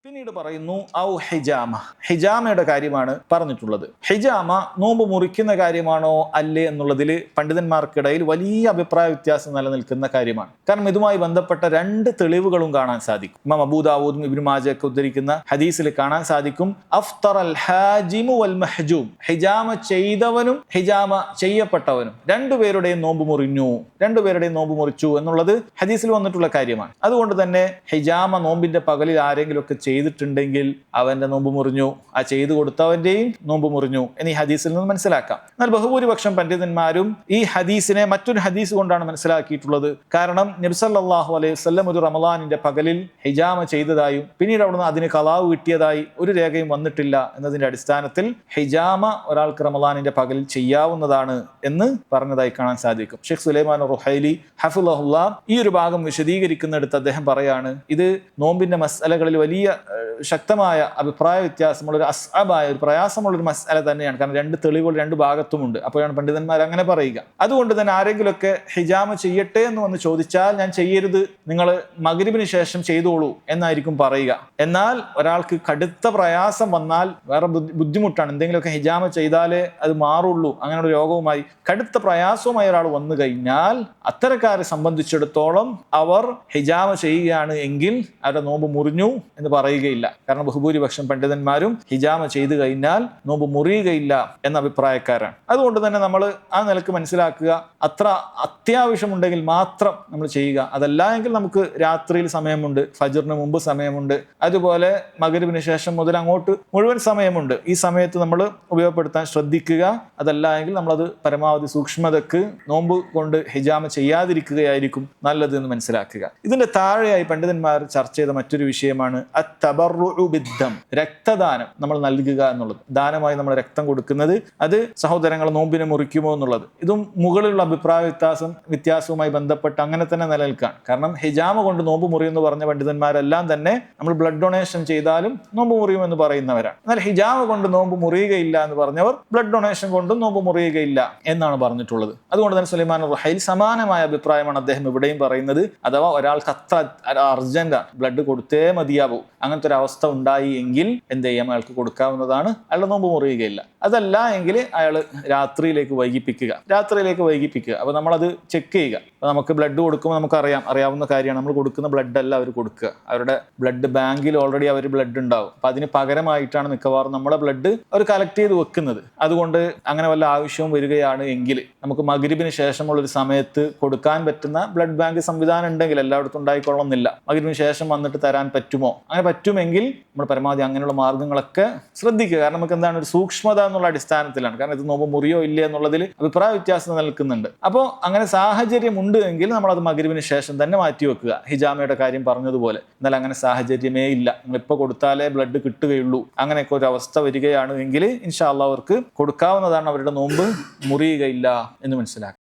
പിന്നീട് പറയുന്നു ഔ ഹിജാമ, ഹിജാമയുടെ കാര്യമാണ് പറഞ്ഞിട്ടുള്ളത്. ഹിജാമ നോമ്പ് മുറിക്കുന്ന കാര്യമാണോ അല്ലേ എന്നുള്ളതിൽ പണ്ഡിതന്മാർക്കിടയിൽ വലിയ അഭിപ്രായ വ്യത്യാസം നിലനിൽക്കുന്ന കാര്യമാണ്. കാരണം ഇതുമായി ബന്ധപ്പെട്ട രണ്ട് തെളിവുകളും കാണാൻ സാധിക്കും. ഇമാം അബൂ ദാവൂദും ഇബ്നു മാജയൊക്കെ ഉദ്ധരിക്കുന്ന ഹദീസിൽ കാണാൻ സാധിക്കും, അഫ്തറൽ ഹാജിമു വൽ മഹ്ജൂം, ഹിജാമ ചെയ്തവനും ഹിജാമ ചെയ്യപ്പെട്ടവനും രണ്ടുപേരുടെയും നോമ്പ് മുറിച്ചു എന്നുള്ളത് ഹദീസിൽ വന്നിട്ടുള്ള കാര്യമാണ്. അതുകൊണ്ട് തന്നെ ഹിജാമ നോമ്പിന്റെ പകലിൽ ആരെങ്കിലും ഒക്കെ ചെയ്തിട്ടുണ്ടെങ്കിൽ അവന്റെ നോമ്പ് മുറിഞ്ഞു, ആ ചെയ്തു കൊടുത്തവന്റെയും നോമ്പ് മുറിഞ്ഞു എന്ന് ഈ ഹദീസിൽ നിന്ന് മനസ്സിലാക്കാം. എന്നാൽ ബഹുഭൂരിപക്ഷം പണ്ഡിതന്മാരും ഈ ഹദീസിനെ മറ്റൊരു ഹദീസ് കൊണ്ടാണ് മനസ്സിലാക്കിയിട്ടുള്ളത്. കാരണം നബി സല്ലല്ലാഹു അലൈഹി വസല്ലം ഒരു റമളാനിന്റെ പകലിൽ ഹിജാമ ചെയ്തതായും പിന്നീട് അവിടുന്ന് അതിന് ഖളാവ് കിട്ടിയതായി ഒരു രേഖയും വന്നിട്ടില്ല എന്നതിന്റെ അടിസ്ഥാനത്തിൽ ഹിജാമ ഒരാൾക്ക് റമളാനിന്റെ പകലിൽ ചെയ്യാവുന്നതാണ് എന്ന് പറഞ്ഞതായി കാണാൻ സാധിക്കും. ഷെയ്ഖ് സുലൈമാൻ റുഹൈലി ഹഫിളഹുല്ലാ ഈ ഒരു ഭാഗം വിശദീകരിക്കുന്നിടത്ത് അദ്ദേഹം പറയാണ്, ഇത് നോമ്പിന്റെ മസ്അലകളിൽ വലിയ ശക്തമായ അഭിപ്രായ വ്യത്യാസമുള്ള ഒരു അസ്അബായ ഒരു പ്രയാസമുള്ള ഒരു മസ്അല തന്നെയാണ്. കാരണം രണ്ട് തെളിവുകൾ രണ്ട് ഭാഗത്തുമുണ്ട്. അപ്പോഴാണ് പണ്ഡിതന്മാർ അങ്ങനെ പറയുക. അതുകൊണ്ട് തന്നെ ആരെങ്കിലുമൊക്കെ ഹിജാമ ചെയ്യട്ടെ എന്ന് വന്ന് ചോദിച്ചാൽ ഞാൻ ചെയ്യരുത്, നിങ്ങൾ മഗ്രിബിന് ശേഷം ചെയ്തോളൂ എന്നായിരിക്കും പറയുക. എന്നാൽ ഒരാൾക്ക് കടുത്ത പ്രയാസം വന്നാൽ വേറെ ബുദ്ധിമുട്ടാണ്, എന്തെങ്കിലുമൊക്കെ ഹിജാമ ചെയ്താലേ അത് മാറുള്ളൂ, അങ്ങനെയുള്ള രോഗവുമായി കടുത്ത പ്രയാസവുമായി ഒരാൾ വന്നു കഴിഞ്ഞാൽ അത്തരക്കാരെ സംബന്ധിച്ചിടത്തോളം അവർ ഹിജാമ ചെയ്യുകയാണ് എങ്കിൽ അവരുടെ നോമ്പ് മുറിഞ്ഞു എന്ന് പറയുകയില്ല. കാരണം ബഹുഭൂരിപക്ഷം പണ്ഡിതന്മാരും ഹിജാമ ചെയ്തു കഴിഞ്ഞാൽ നോമ്പ് മുറിയുകയില്ല എന്ന അഭിപ്രായക്കാരാണ്. അതുകൊണ്ട് തന്നെ നമ്മൾ ആ നിലക്ക് മനസ്സിലാക്കുക, അത്ര അത്യാവശ്യമുണ്ടെങ്കിൽ മാത്രം നമ്മൾ ചെയ്യുക. അതല്ല എങ്കിൽ നമുക്ക് രാത്രിയിൽ സമയമുണ്ട്, ഫജ്റിന് മുമ്പ് സമയമുണ്ട്, അതുപോലെ മഗ്രിബിന് ശേഷം മുതൽ അങ്ങോട്ട് മുഴുവൻ സമയമുണ്ട്. ഈ സമയത്ത് നമ്മൾ ഉപയോഗപ്പെടുത്താൻ ശ്രദ്ധിക്കുക. അതല്ല എങ്കിൽ നമ്മളത് പരമാവധി സൂക്ഷ്മതക്ക് നോമ്പ് കൊണ്ട് ഹിജാമ ചെയ്യാതിരിക്കുകയായിരിക്കും നല്ലത് എന്ന് മനസ്സിലാക്കുക. ഇതിന്റെ താഴെയായി പണ്ഡിതന്മാർ ചർച്ച ചെയ്ത മറ്റൊരു വിഷയമാണ് അത്തബർറുഉ ബിദ്ദം, രക്തദാനം നമ്മൾ നൽകുക എന്നുള്ളത്. ദാനമായി നമ്മൾ രക്തം കൊടുക്കുന്നത് അത് സഹോദരങ്ങൾ നോമ്പിനെ മുറിക്കുമോ എന്നുള്ളത്. ഇതും മുകളിലുള്ള അഭിപ്രായ വ്യത്യാസവുമായി ബന്ധപ്പെട്ട് അങ്ങനെ തന്നെ നിലനിൽക്കാൻ. കാരണം ഹിജാമ കൊണ്ട് നോമ്പ് മുറിയെന്ന് പറഞ്ഞ പണ്ഡിതന്മാരെല്ലാം തന്നെ നമ്മൾ ബ്ലഡ് ഡൊണേഷൻ ചെയ്താലും നോമ്പ് മുറിയുമെന്ന് പറയുന്നവരാണ്. എന്നാൽ ഹിജാമ കൊണ്ട് നോമ്പ് മുറിയുകയില്ല എന്ന് പറഞ്ഞവർ ബ്ലഡ് ഡൊണേഷൻ കൊണ്ടും നോമ്പ് മുറിയുകയില്ല എന്നാണ് പറഞ്ഞിട്ടുള്ളത്. അതുകൊണ്ട് തന്നെ സുലൈമാൻ റുഹൈലി സമാനമായ അഭിപ്രായമാണ് അദ്ദേഹം ഇവിടെയും പറയുന്നത്. അഥവാ ഒരാൾക്ക് അത്ര അർജന്റ് ബ്ലഡ് കൊടുത്തേ മതിയാവൂ, അങ്ങനത്തെ ഒരു അവസ്ഥ ഉണ്ടായി എങ്കിൽ എന്ത് ചെയ്യാം, അയാൾക്ക് കൊടുക്കാവുന്നതാണ്, അയാളുടെ നോമ്പ് മുറിയുകയില്ല. അതല്ല എങ്കിൽ അയാൾ രാത്രിയിലേക്ക് വൈകിപ്പിക്കുക. അപ്പൊ നമ്മളത് ചെക്ക് ചെയ്യുക. അപ്പൊ നമുക്ക് ബ്ലഡ് കൊടുക്കുമ്പോൾ അറിയാവുന്ന കാര്യമാണ്, നമ്മൾ കൊടുക്കുന്ന ബ്ലഡ് അല്ല അവർ കൊടുക്കുക. അവരുടെ ബ്ലഡ് ബാങ്കിൽ ഓൾറെഡി അവർ ബ്ലഡ് ഉണ്ടാവും. അപ്പൊ അതിന് പകരമായിട്ടാണ് മിക്കവാറും നമ്മുടെ ബ്ലഡ് അവർ കളക്ട് ചെയ്ത് വെക്കുന്നത്. അതുകൊണ്ട് അങ്ങനെ വല്ല ആവശ്യവും വരികയാണ് എങ്കിൽ നമുക്ക് മഗ്രിബിന് ശേഷമുള്ള ഒരു സമയത്ത് കൊടുക്കാൻ പറ്റുന്ന ബ്ലഡ് ബാങ്ക് സംവിധാനം ഉണ്ടെങ്കിൽ, എല്ലായിടത്തും ഉണ്ടായിക്കൊള്ളുന്നില്ല, മഗ്രിബിന് ശേഷം വന്നിട്ട് തരാൻ പറ്റുമോ? അങ്ങനെ പറ്റുമെങ്കിൽ നമ്മൾ പരമാവധി അങ്ങനെയുള്ള മാർഗങ്ങളൊക്കെ ശ്രദ്ധിക്കുക. കാരണം നമുക്ക് എന്താണ്, ഒരു സൂക്ഷ്മത എന്നുള്ള അടിസ്ഥാനത്തിലാണ്. കാരണം ഇത് നോമ്പ് മുറിയോ ഇല്ലേ എന്നുള്ളതിൽ അഭിപ്രായ വ്യത്യാസം നിൽക്കുന്നുണ്ട്. അപ്പോൾ അങ്ങനെ സാഹചര്യം ഉണ്ട് എങ്കിൽ നമ്മളത് മഗ്രിബിന് ശേഷം തന്നെ മാറ്റി വെക്കുക, ഹിജാമയുടെ കാര്യം പറഞ്ഞതുപോലെ. എന്നാൽ അങ്ങനെ സാഹചര്യമേ ഇല്ല, നിങ്ങളിപ്പോൾ കൊടുത്താലേ ബ്ലഡ് കിട്ടുകയുള്ളൂ, അങ്ങനെയൊക്കെ ഒരു അവസ്ഥ വരികയാണ് എങ്കിൽ ഇൻഷാ അല്ലാഹ് അവർക്ക് കൊടുക്കാവുന്നതാണ്, അവരുടെ നോമ്പ് മുറിയുകയില്ല എന്ന് മനസ്സിലാക്കുക.